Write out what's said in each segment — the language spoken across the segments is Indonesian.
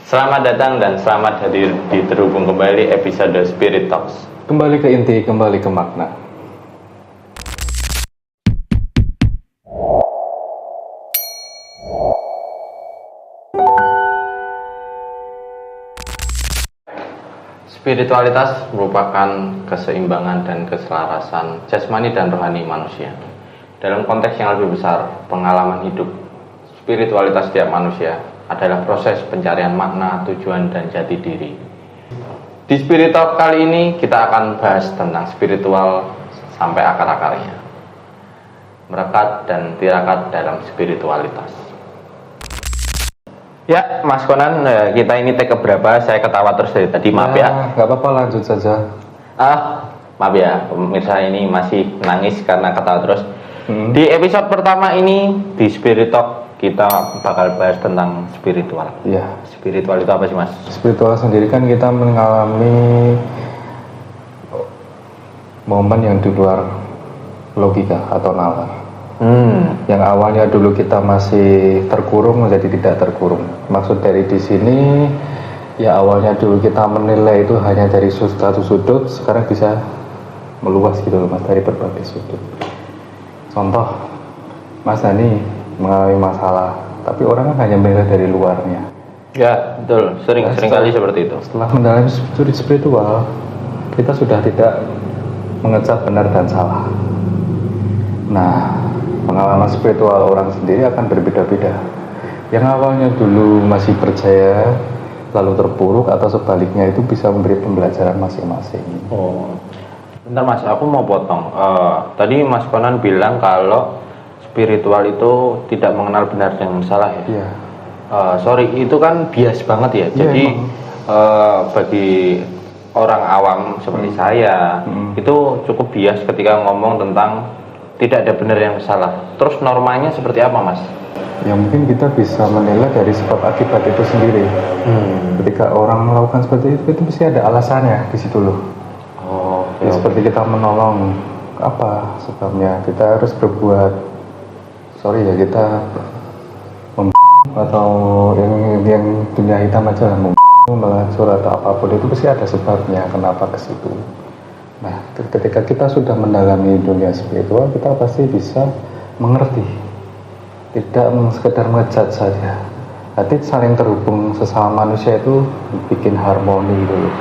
Selamat datang dan selamat hadir di Terhubung Kembali episode Spirit Talks. Kembali ke inti, kembali ke makna. Spiritualitas merupakan keseimbangan dan keselarasan jasmani dan rohani manusia. Dalam konteks yang lebih besar, pengalaman hidup spiritualitas setiap manusia adalah proses pencarian makna, tujuan, dan jati diri. Di Spirit Talk kali ini kita akan bahas tentang spiritual sampai akar-akarnya, merekat dan tirakat dalam spiritualitas. Ya, Mas Konan, kita ini take berapa? Saya ketawa terus dari tadi, maaf ya. Gak apa-apa, lanjut saja. Maaf ya, pemirsa ini masih nangis karena ketawa terus. Di episode pertama ini, di Spirit Talk, kita bakal bahas tentang spiritual. Ya. Spiritual itu apa sih, Mas? Spiritual sendiri kan kita mengalami momen yang di luar logika atau nalar. Yang awalnya dulu kita masih terkurung menjadi tidak terkurung. Maksud dari di sini, ya awalnya dulu kita menilai itu hanya dari satu sudut, sekarang bisa meluas gitu loh, Mas, dari berbagai sudut. Contoh, Mas Dani mengalami masalah, tapi orang kan hanya melihat dari luarnya. Ya, betul. Sering kali seperti itu. Setelah mendalami studi spiritual, kita sudah tidak mengecap benar dan salah. Nah, pengalaman spiritual orang sendiri akan berbeda-beda. Yang awalnya dulu masih percaya, lalu terpuruk atau sebaliknya, itu bisa memberi pembelajaran masing-masing. Oh, bentar Mas, aku mau potong. Tadi Mas Konan bilang kalau spiritual itu tidak mengenal benar dan salah ya? Iya. Sorry, itu kan bias banget ya. Jadi bagi orang awam seperti saya, itu cukup bias ketika ngomong tentang tidak ada benar yang salah. Terus normanya seperti apa, Mas? Ya mungkin kita bisa menilai dari sebab akibat itu sendiri. Ketika orang melakukan seperti itu pasti ada alasannya di situ loh. Okay. Seperti kita menolong, apa sebabnya? Kita harus berbuat. Sorry ya, kita atau yang dunia hitam aja lah, melacur atau apapun itu pasti ada sebabnya kenapa ke situ. Nah, ketika kita sudah mendalami dunia spiritual, kita pasti bisa mengerti, tidak sekedar ngejat saja. Nanti saling terhubung sesama manusia itu bikin harmoni dulu.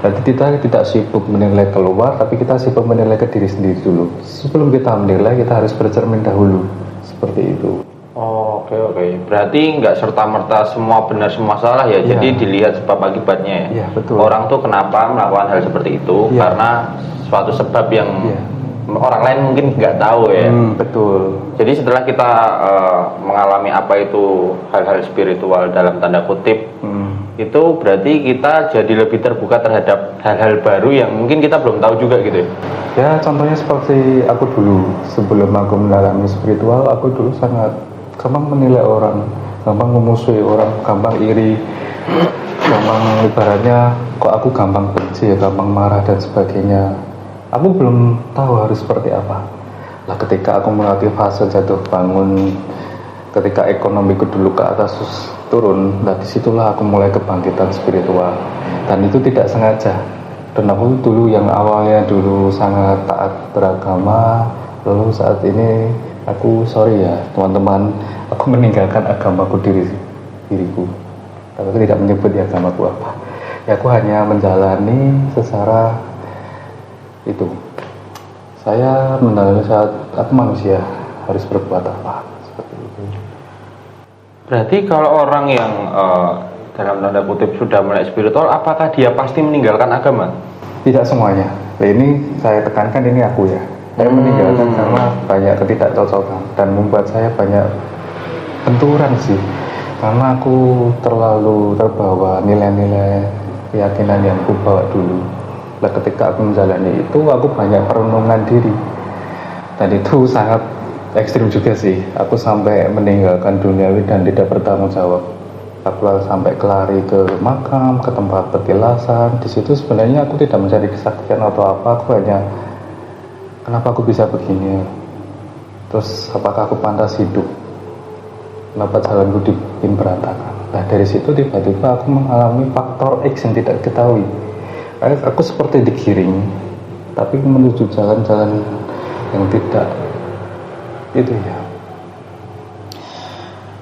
Berarti kita tidak sibuk menilai keluar, tapi kita sibuk menilai ke diri sendiri dulu. Sebelum kita menilai, kita harus bercermin dahulu, seperti itu. Oke. Berarti nggak serta-merta semua benar semua salah ya. Jadi dilihat sebab akibatnya ya. Iya, betul. Orang tuh kenapa melakukan hal seperti itu? Karena suatu sebab yang orang lain mungkin nggak tahu ya. Betul. Jadi setelah kita mengalami apa itu hal-hal spiritual dalam tanda kutip, itu berarti kita jadi lebih terbuka terhadap hal-hal baru yang mungkin kita belum tahu juga gitu ya. Ya, contohnya seperti aku dulu, sebelum aku mendalami spiritual, aku dulu sangat gampang menilai orang, gampang memusuhi orang, gampang iri, gampang ibaratnya kok aku gampang benci, gampang marah dan sebagainya. Aku belum tahu harus seperti apa. Lah ketika aku melalui fase jatuh bangun, ketika ekonomiku dulu ke atas terus turun, nah disitulah aku mulai kebangkitan spiritual. Dan itu tidak sengaja. Dan aku dulu yang awalnya dulu sangat taat beragama, lalu saat ini aku sorry ya teman-teman, aku meninggalkan agamaku diriku. Tapi aku tidak menyebut ya agamaku apa. Ya aku hanya menjalani secara itu. Saya mendalami saat aku manusia harus berbuat apa seperti itu. Berarti kalau orang yang dalam tanda kutip sudah mulai spiritual, apakah dia pasti meninggalkan agama? Tidak semuanya. Nah, ini saya tekankan, ini aku ya. Saya meninggalkan karena banyak ketidakcocokan dan membuat saya banyak benturan sih. Karena aku terlalu terbawa nilai-nilai keyakinan yang aku bawa dulu. Nah, ketika aku menjalani itu, aku banyak perenungan diri. Dan itu sangat ekstrim juga sih. Aku sampai meninggalkan duniawi dan tidak bertanggung jawab. Aku sampai kelari ke makam, ke tempat petilasan. Di situ sebenarnya aku tidak mencari kesaktian atau apa. Aku hanya, kenapa aku bisa begini? Terus apakah aku pantas hidup? Kenapa jalanku dibikin berantakan? Nah dari situ tiba-tiba aku mengalami faktor X yang tidak diketahui. Aku seperti digiring, tapi menuju jalan-jalan yang tidak itu ya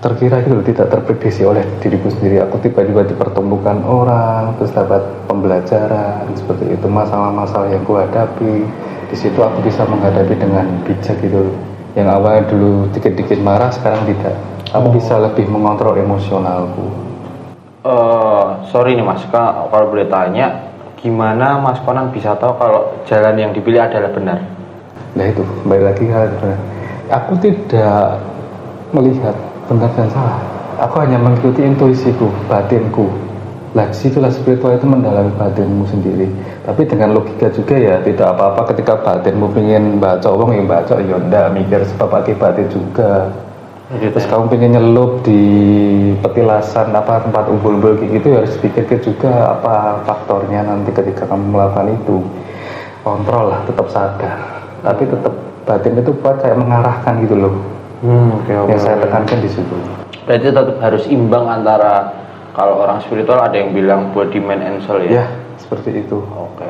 terkira gitu, tidak terprediksi oleh diriku sendiri. Aku tiba-tiba dipertemukan orang, terus dapat pembelajaran seperti itu, masalah-masalah yang ku hadapi. Di situ aku bisa menghadapi dengan bijak gitu. Yang awalnya dulu dikit-dikit marah, sekarang tidak. Aku bisa lebih mengontrol emosionalku. Sorry nih Mas, kalau boleh tanya, gimana Mas Konan bisa tahu kalau jalan yang dipilih adalah benar? Nah itu, kembali lagi hal benar. Aku tidak melihat benar dan salah. Aku hanya mengikuti intuisiku, batinku. Lah disitulah spiritual itu mendalami batinmu sendiri. Tapi dengan logika juga ya, tidak apa-apa ketika batinmu pengen baca wong yang baca, ya ndak mikir sebab akibatnya juga. Terus kamu pengen nyelup di petilasan apa tempat umbul-umbul kayak gitu, ya harus pikir juga apa faktornya nanti ketika kamu melakukan itu. Kontrol lah, tetap sadar. Tapi tetap batin itu buat kayak mengarahkan gitu loh. Yang saya tekankan di situ. Berarti tetap harus imbang antara, kalau orang spiritual ada yang bilang body, mind, and soul ya? Ya, seperti itu. Oke.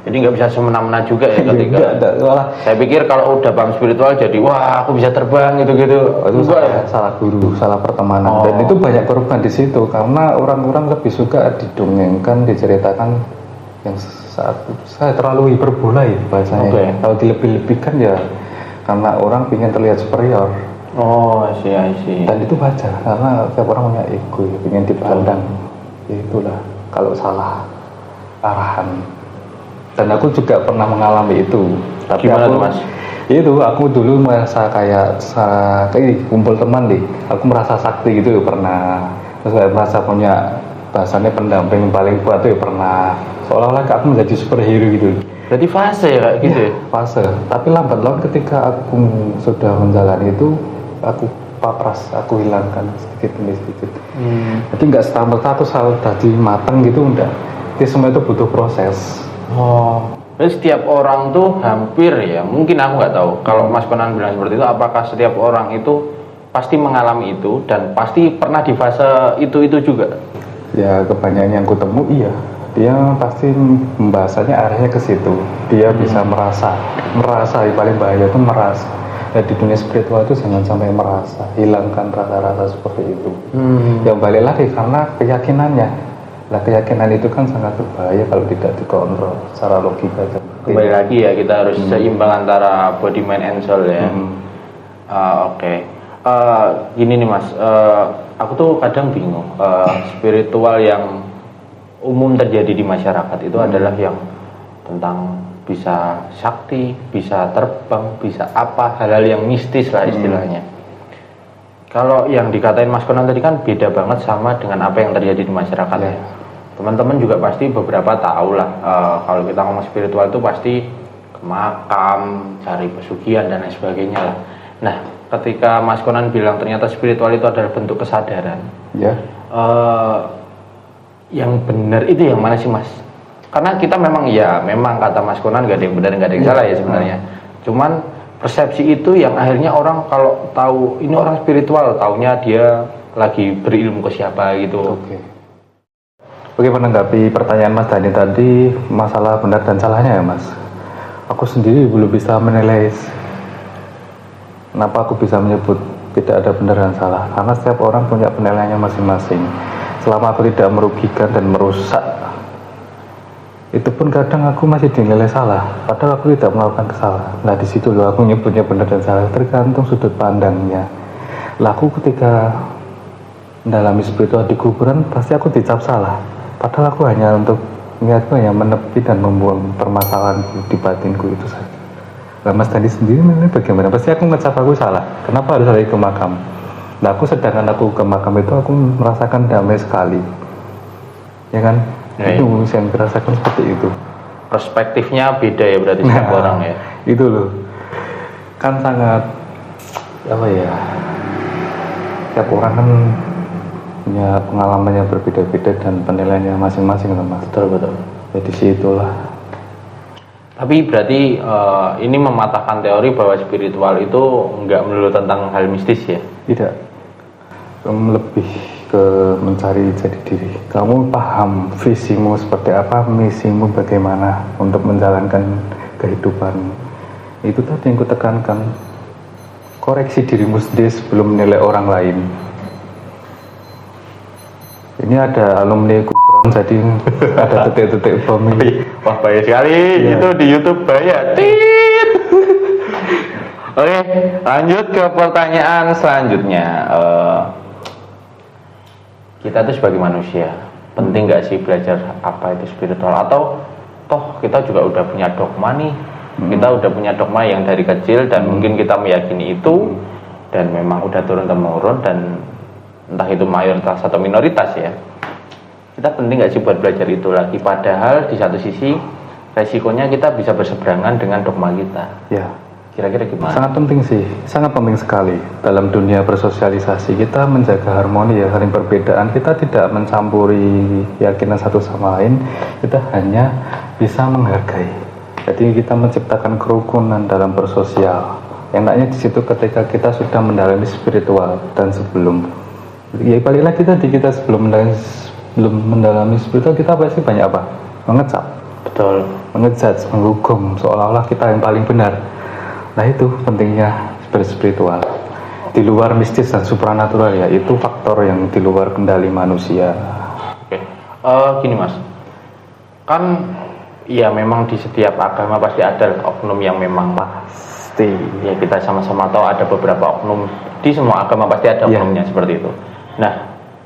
Jadi nggak bisa semena-mena juga ya ketika. Malah saya pikir kalau udah paham spiritual jadi wah aku bisa terbang gitu-gitu. Itu salah guru, salah pertemanan. Dan itu banyak korban di situ karena orang-orang lebih suka didongengkan, diceritakan yang saat saya terlalu hiperbola ya bahasanya. Kalau dilebih-lebihkan ya karena orang ingin terlihat superior. I see. Dan itu wajar karena setiap orang punya ego, ya, ingin dipandang. Ya, itulah kalau salah arahan. Dan aku juga pernah mengalami itu. Tapi gimana aku, tuh Mas? Itu aku dulu merasa kayak kumpul teman deh. Aku merasa sakti gitu ya pernah. Terus saya merasa punya bahasanya pendamping paling kuat tuh ya pernah. Seolah-olah aku menjadi superhero gitu. Berarti fase ya kayak gitu ya? Fase. Tapi lambat laun ketika aku sudah menjalani itu, aku papras, aku hilangkan sedikit demi sedikit. Jadi nggak serta-merta tuh selalu tadi matang gitu, enggak. Jadi semua itu butuh proses. Jadi setiap orang tuh hampir ya, mungkin aku nggak tahu. Kalau Mas Konan bilang seperti itu, apakah setiap orang itu pasti mengalami itu dan pasti pernah di fase itu juga? Ya kebanyakan yang kutemu iya. Dia pasti pembahasannya arahnya ke situ. Dia bisa merasa yang paling bahaya itu merasa. Ya, di dunia spiritual itu jangan sampai merasa, hilangkan rasa-rasa seperti itu. Yang balik lagi karena keyakinannya. Nah keyakinan itu kan sangat berbahaya kalau tidak dikontrol secara logika. Kembali lagi ya, kita harus seimbang antara body, mind, and soul ya. Oke. Gini nih Mas, aku tuh kadang bingung. Spiritual yang umum terjadi di masyarakat itu adalah yang tentang bisa sakti, bisa terbang, bisa apa, hal-hal yang mistis lah istilahnya. Kalau yang dikatain Mas Konan tadi kan beda banget sama dengan apa yang terjadi di masyarakat ya. Teman-teman juga pasti beberapa tahu lah, kalau kita ngomong spiritual itu pasti ke makam, cari pesugihan dan lain sebagainya lah. Nah, ketika Mas Konan bilang ternyata spiritual itu adalah bentuk kesadaran, yang benar itu yang mana sih Mas? Karena kita memang kata Mas Konan gak ada yang benar, gak ada yang salah ya sebenarnya. Cuman persepsi itu yang akhirnya orang kalau tahu ini orang spiritual, taunya dia lagi berilmu ke siapa gitu. Oke, menanggapi pertanyaan Mas Dani tadi masalah benar dan salahnya ya Mas. Aku sendiri belum bisa menilai kenapa aku bisa menyebut tidak ada benar dan salah. Karena setiap orang punya penilaiannya masing-masing. Selama aku tidak merugikan dan merusak, itu pun kadang aku masih dinilai salah. Padahal aku tidak melakukan kesalahan. Nah di situ loh aku nyebutnya benar dan salah, tergantung sudut pandangnya. Laku ketika mendalami spiritual di kuburan pasti aku dicap salah. Padahal aku hanya untuk niatku hanya menepi dan membuang permasalahan di batinku itu saja. Nah Mas Dani sendiri menilai bagaimana? Pasti aku ngecap aku salah. Kenapa harus lari ke makam? Nah sedangkan aku ke makam itu aku merasakan damai sekali. Ya kan? Itu yang dirasakan seperti itu. Perspektifnya beda ya berarti setiap orang ya. Itu loh. Kan sangat apa ya? Setiap orang kan punya pengalaman yang berbeda-beda dan penilaiannya masing-masing Mas. Betul. Jadi situlah. Tapi berarti ini mematahkan teori bahwa spiritual itu nggak melulu tentang hal mistis ya? Tidak. Lebih ke mencari jati diri. Kamu paham visimu seperti apa, misimu bagaimana untuk menjalankan kehidupan. Itu tadi yang kutekankan. Koreksi dirimu sendiri sebelum menilai orang lain. Ini ada alumni Gufron, jadi ada titik-titik bom ini. Wah, bahaya sekali. Iya. Itu di YouTube bahaya. Tit. Oke, lanjut ke pertanyaan selanjutnya. Kita tuh sebagai manusia, penting nggak sih belajar apa itu spiritual? Atau toh kita juga udah punya dogma nih. Kita udah punya dogma yang dari kecil dan mungkin kita meyakini itu dan memang udah turun-temurun dan entah itu mayoritas atau minoritas ya. Kita penting nggak sih buat belajar itu lagi? Padahal di satu sisi resikonya kita bisa berseberangan dengan dogma kita. Ya, Kira-kira gimana? sangat penting sih, sangat penting sekali dalam dunia bersosialisasi. Kita menjaga harmoni ya, saling perbedaan. Kita tidak mencampuri keyakinan satu sama lain. Kita hanya bisa menghargai. Jadi kita menciptakan kerukunan dalam bersosial. Enaknya di situ ketika kita sudah mendalami spiritual dan sebelum. Ya balik lagi tadi, kita sebelum mendalami spiritual kita pasti banyak apa? Mengecap. Betul. Mengejudge, menghukum seolah-olah kita yang paling benar. Nah itu pentingnya spiritual. Di luar mistis dan supranatural ya, itu faktor yang di luar kendali manusia. Oke. Gini Mas. Kan ya memang di setiap agama pasti ada oknum yang memang Pasti. ya kita sama-sama tahu ada beberapa oknum di semua agama pasti ada oknumnya seperti itu. Nah,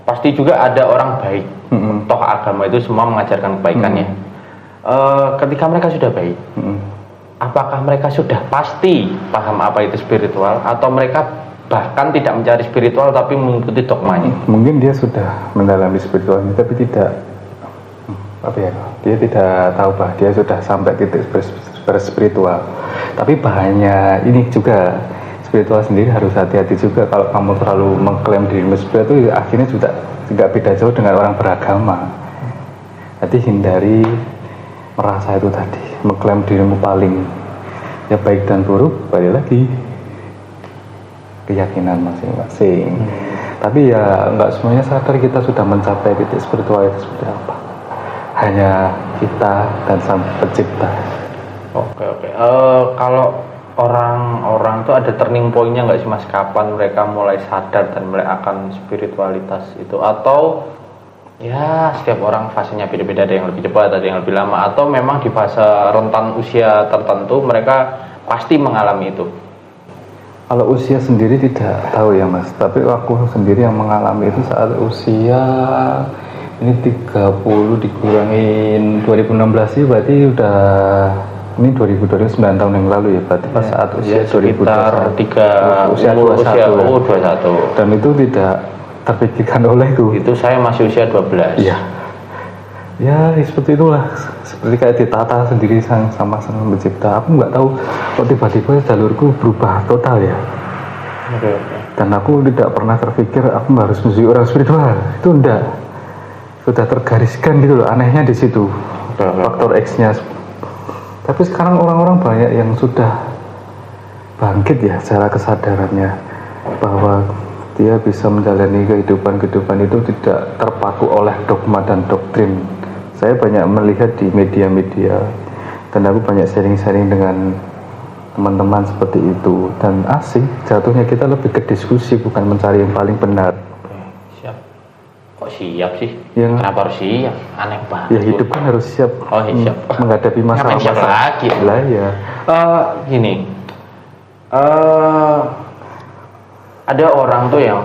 pasti juga ada orang baik. Toh agama itu semua mengajarkan kebaikannya. Ketika mereka sudah baik, apakah mereka sudah pasti paham apa itu spiritual atau mereka bahkan tidak mencari spiritual tapi mengikuti dogmanya? Mungkin dia sudah mendalami spiritualnya tapi tidak dia tidak tahu bahwa dia sudah sampai titik spiritual. Tapi bahayanya ini juga, spiritual sendiri harus hati-hati juga. Kalau kamu terlalu mengklaim dirimu spiritual itu akhirnya juga tidak beda jauh dengan orang beragama. Jadi hindari merasa itu tadi, mengklaim dirimu paling ya baik dan buruk, balik lagi keyakinan masing-masing. Tapi ya nggak semuanya sadar kita sudah mencapai titik spiritual itu seperti apa. Hanya kita dan Sang Pencipta. Oke. Kalau orang-orang tuh ada turning point-nya nggak sih Mas? Kapan mereka mulai sadar dan mulai akan spiritualitas itu? Atau ya setiap orang fasenya beda-beda, ada yang lebih cepat, ada yang lebih lama, atau memang di fase rentan usia tertentu mereka pasti mengalami itu? Kalau usia sendiri tidak tahu ya Mas, tapi aku sendiri yang mengalami itu saat usia ini 30 dikurangin 2016 sih, berarti udah ini 2009 tahun yang lalu ya, berarti pas saat usia sekitar 2021 usia 21 dan itu tidak terpikirkan oleh itu. Itu saya masih usia 12. Iya. Ya seperti itulah, seperti kayak ditata sendiri sama Sang Pencipta. Aku nggak tahu kok tiba-tiba jalurku berubah total ya. Oke. Dan aku tidak pernah terpikir aku harus menjadi orang spiritual. Itu enggak. Sudah tergariskan gitu loh, anehnya di situ. Faktor X-nya. Tapi sekarang orang-orang banyak yang sudah bangkit ya secara kesadarannya bahwa dia bisa menjalani kehidupan itu tidak terpaku oleh dogma dan doktrin. Saya banyak melihat di media-media dan aku banyak sharing-sharing dengan teman-teman seperti itu, dan asik jatuhnya kita lebih ke diskusi bukan mencari yang paling benar. Siap. Kok siap sih? Ya. Kenapa harus siap? Aneh banget. Ya hidup kan harus siap. Oh iya, siap. Menghadapi Ngapain siap masalah-masalah. lagi? Lah ya. Gini. Ada orang tuh yang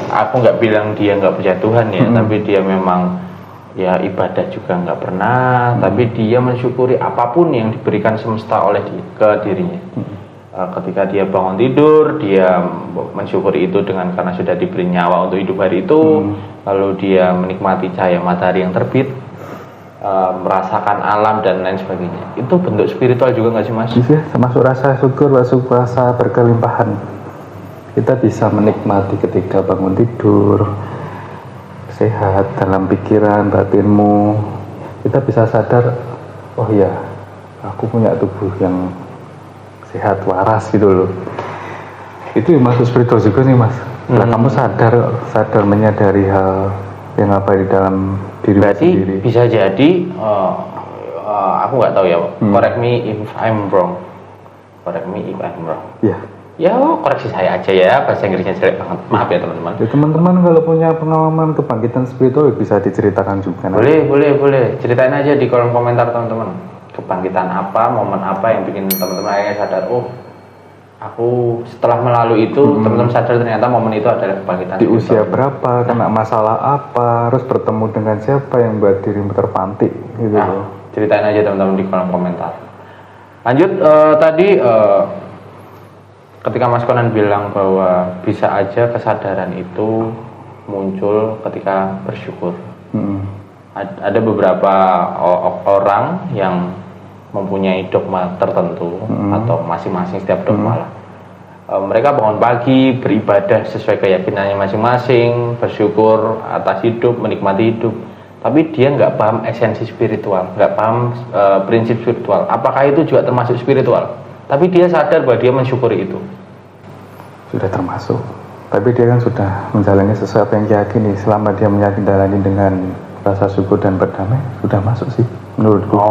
aku nggak bilang dia nggak percaya Tuhan ya, tapi dia memang ya ibadah juga nggak pernah, tapi dia mensyukuri apapun yang diberikan semesta oleh ke dirinya. Ketika dia bangun tidur, dia mensyukuri itu dengan karena sudah diberi nyawa untuk hidup hari itu. Lalu dia menikmati cahaya matahari yang terbit, merasakan alam dan lain sebagainya. Itu bentuk spiritual juga nggak sih Mas? Bisa, termasuk rasa syukur, masuk rasa berkelimpahan. Kita bisa menikmati ketika bangun tidur, sehat dalam pikiran, batinmu. Kita bisa sadar, oh ya, aku punya tubuh yang sehat, waras gitu loh. Itu yang masuk spiritual juga nih Mas. Lah kamu sadar menyadari hal yang apa di dalam diri Berarti sendiri. bisa jadi aku nggak tahu ya, correct me if I'm wrong. Ya. Ya, koreksi saya aja ya, bahasa Inggrisnya jelek banget. Maaf ya teman-teman. Ya, teman-teman kalau punya pengalaman kebangkitan spiritual bisa diceritakan juga. Boleh. Ceritain aja di kolom komentar teman-teman. Kebangkitan apa, momen apa yang bikin teman-teman akhirnya sadar, oh, aku setelah melalui itu, teman-teman sadar ternyata momen itu adalah kebangkitan. Di usia berapa, kena masalah apa, harus bertemu dengan siapa yang buat dirimu terpantik gitu. Nah, ceritain aja teman-teman di kolom komentar. Lanjut, tadi ketika Mas Konan bilang bahwa bisa aja kesadaran itu muncul ketika bersyukur. Ada beberapa orang yang mempunyai dogma tertentu atau masing-masing setiap dogma lah. Mereka bangun pagi, beribadah sesuai keyakinannya masing-masing, bersyukur atas hidup, menikmati hidup. Tapi dia nggak paham esensi spiritual, nggak paham prinsip spiritual. Apakah itu juga termasuk spiritual? Tapi dia sadar bahwa dia mensyukuri itu. Sudah termasuk. Tapi dia kan sudah menjalani sesuatu yang diyakini. Selama dia menjalani dengan rasa syukur dan berdamai, sudah masuk sih menurutku.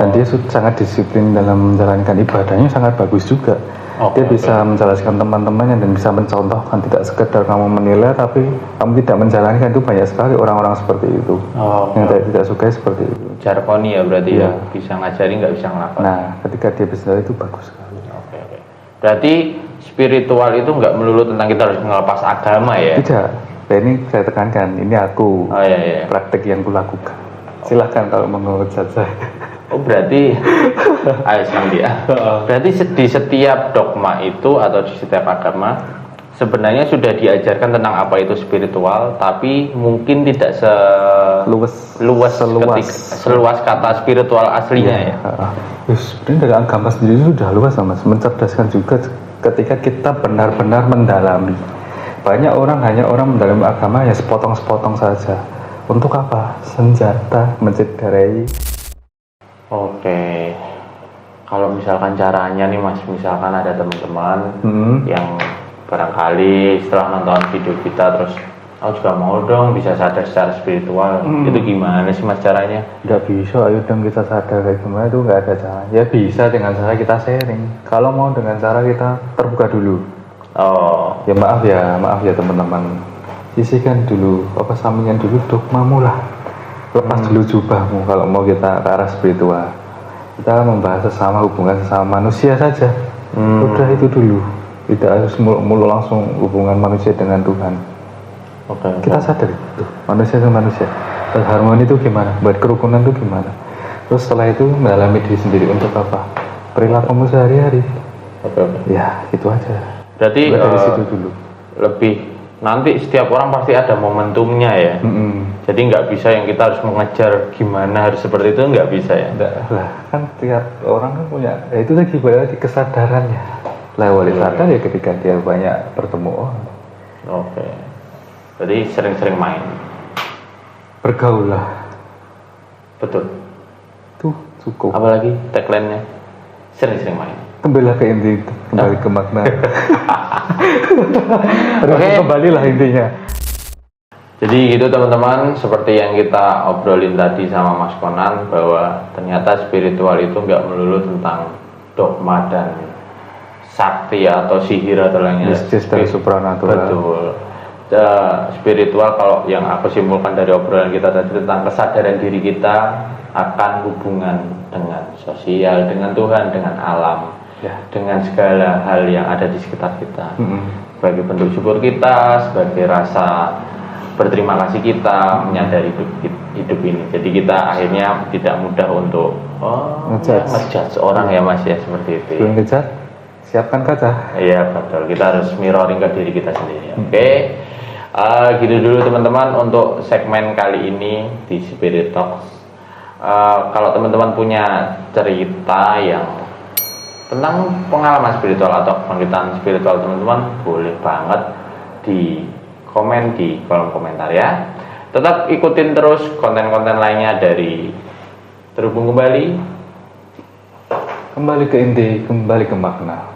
Dan dia sangat disiplin dalam menjalankan ibadahnya, sangat bagus juga. Dia bisa menjelaskan teman-temannya dan bisa mencontohkan, tidak sekedar kamu menilai tapi kamu tidak menjalankan. Itu banyak sekali orang-orang seperti itu yang tidak suka seperti itu. Jarkoni ya berarti ya, bisa ngajari nggak bisa ngelakuin. Nah, ketika dia bisa itu bagus sekali. Berarti spiritual itu nggak melulu tentang kita harus melepas agama ya? Tidak. Nah, ini saya tekankan, ini aku praktek yang kulakukan. Silahkan kalau menurut saya. Oh berarti, ayo senang dia. Berarti di setiap dogma itu atau di setiap agama sebenarnya sudah diajarkan tentang apa itu spiritual, tapi mungkin tidak seluas kata spiritual aslinya ya. Sebenarnya dari agama sendiri sudah luas, Mas. Mencerdaskan juga ketika kita benar-benar mendalami. Banyak orang hanya mendalami agama ya sepotong-sepotong saja. Untuk apa? Senjata mencederai. Oke. Kalau misalkan caranya nih Mas, misalkan ada teman-teman yang barangkali setelah nonton video kita terus aku juga mau dong bisa sadar secara spiritual, itu gimana sih Mas caranya? Nggak bisa, ayo dong kita sadar kayak gimana, itu nggak ada cara. Ya bisa dengan cara kita sharing. Kalau mau dengan cara kita terbuka dulu. Ya maaf ya teman-teman. Sisihkan dulu, sampingan dulu dogmamu lah. Lepas dulu jubahmu kalau mau kita ke arah spiritual. Kita membahas sesama, hubungan sesama manusia saja. Udah itu dulu. Tidak harus mulu langsung hubungan manusia dengan Tuhan. Kita sadar itu manusia sama manusia. Dan harmoni itu gimana? Buat kerukunan itu gimana? Terus setelah itu mendalami diri sendiri untuk apa? Perilakumu sehari-hari. Ya itu aja. Berarti dari situ dulu. Lebih nanti setiap orang pasti ada momentumnya ya. Jadi nggak bisa yang kita harus mengejar gimana harus seperti itu, nggak bisa ya. Lah kan tiap orang kan punya. Ya itu lagi balik di kesadarannya. Lewat sadar ya ketika dia banyak bertemu orang. Jadi sering-sering main. Bergaul lah. Betul. Tuh cukup. Apalagi tagline-nya sering-sering main. Kembalilah ke inti, kembali ke makna. Kembalilah intinya. Jadi gitu teman-teman, seperti yang kita obrolin tadi sama Mas Konan, bahwa ternyata spiritual itu nggak melulu tentang dogma dan sakti atau sihir atau lainnya. Mistis dan supranatural. Betul. Spiritual kalau yang aku simpulkan dari obrolan kita tadi tentang kesadaran diri kita akan hubungan dengan sosial, dengan Tuhan, dengan alam, dengan segala hal yang ada di sekitar kita. Sebagai bentuk syukur kita, sebagai rasa berterima kasih kita menyadari hidup ini. Jadi kita akhirnya tidak mudah untuk ngejudge orang ya Mas ya, seperti itu. Sebelum ngejudge, siapkan kaca. Iya betul, kita harus mirroring ke diri kita sendiri. Gitu dulu teman-teman untuk segmen kali ini di Spirit Talks. Kalau teman-teman punya cerita yang tentang pengalaman spiritual atau kebangkitan spiritual teman-teman, boleh banget di komen di kolom komentar ya. Tetap ikutin terus konten-konten lainnya dari Terhubung Kembali. Kembali ke inti, kembali ke makna.